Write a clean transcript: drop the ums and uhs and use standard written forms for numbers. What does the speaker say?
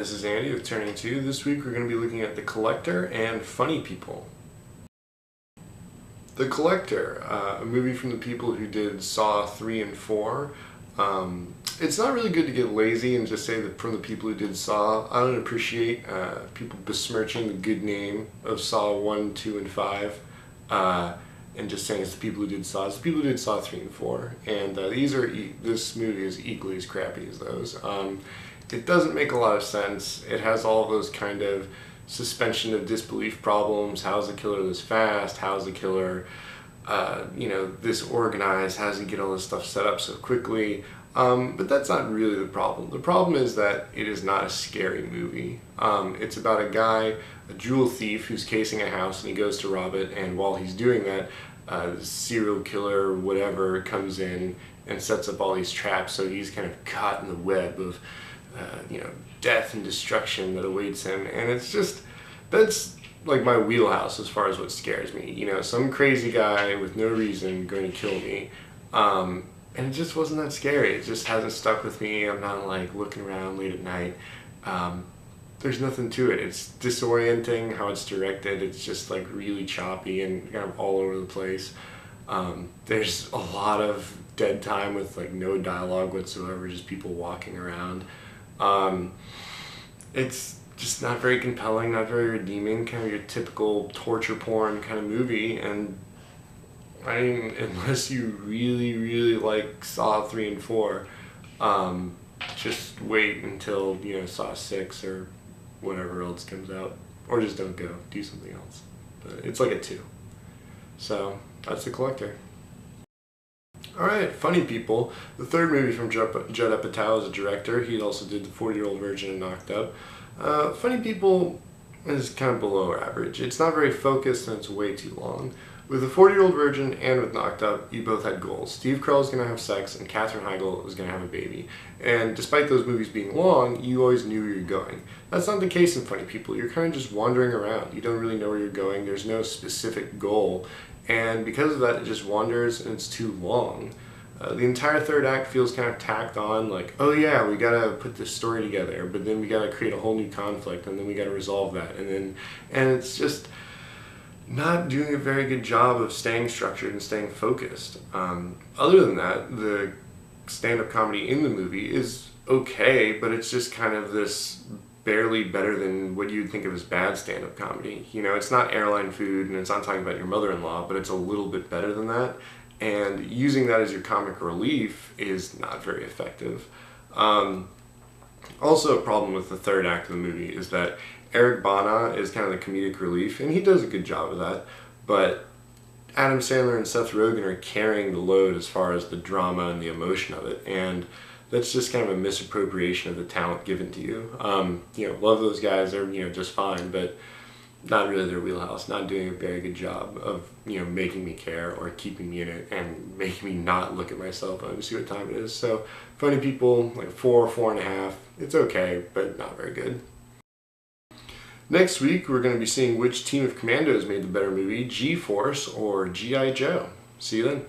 this is Andy with Turning 2. This week we're going to be looking at The Collector and Funny People. The Collector, a movie from the people who did Saw 3 and 4. It's not really good to get lazy and just say that from the people who did Saw. I don't appreciate people besmirching the good name of Saw 1, 2, and 5 and just saying it's the people who did Saw. It's the people who did Saw 3 and 4. And this movie is equally as crappy as those. It doesn't make a lot of sense. It has all of those kind of suspension of disbelief problems. How's the killer this fast? How's the killer, this organized? How does he get all this stuff set up so quickly? But that's not really the problem. The problem is that it is not a scary movie. It's about a guy, a jewel thief, who's casing a house and he goes to rob it, and while he's doing that, serial killer, whatever, comes in and sets up all these traps, so he's kind of caught in the web of death and destruction that awaits him. And it's just, that's like my wheelhouse as far as what scares me. Some crazy guy with no reason going to kill me. And it just wasn't that scary. It just hasn't stuck with me. I'm not like looking around late at night. There's nothing to it. It's disorienting how it's directed. It's just like really choppy and kind of all over the place. There's a lot of dead time with like no dialogue whatsoever, just people walking around. It's just not very compelling, not very redeeming, kind of your typical torture porn kind of movie. And I mean, unless you really, really like Saw 3 and 4, just wait until, Saw 6 or whatever else comes out. Or just don't go, do something else. But it's like a 2. So, that's The Collector. Alright, Funny People, the third movie from Judd Apatow as a director. He also did The 40-Year-Old Virgin and Knocked Up. Funny People is kind of below average. It's not very focused and it's way too long. With The 40-Year-Old Virgin and with Knocked Up, you both had goals. Steve Carell is going to have sex and Katherine Heigl was going to have a baby. And despite those movies being long, you always knew where you're going. That's not the case in Funny People. You're kind of just wandering around. You don't really know where you're going. There's no specific goal. And because of that, it just wanders and it's too long. The entire third act feels kind of tacked on, like, oh yeah, we gotta put this story together, but then we gotta create a whole new conflict, and then we gotta resolve that, and it's just not doing a very good job of staying structured and staying focused. Other than that, the stand-up comedy in the movie is okay, but it's just kind of this barely better than what you'd think of as bad stand-up comedy. It's not airline food and it's not talking about your mother-in-law, but it's a little bit better than that. And using that as your comic relief is not very effective. Also a problem with the third act of the movie is that Eric Bana is kind of the comedic relief, and he does a good job of that, but Adam Sandler and Seth Rogen are carrying the load as far as the drama and the emotion of it, and that's just kind of a misappropriation of the talent given to you. Love those guys, they're just fine, but not really their wheelhouse, not doing a very good job of, making me care or keeping me in it and making me not look at my cell phone to see what time it is. So, Funny People, like 4, 4.5, it's okay, but not very good. Next week, we're going to be seeing which team of commandos made the better movie, G-Force or G.I. Joe. See you then.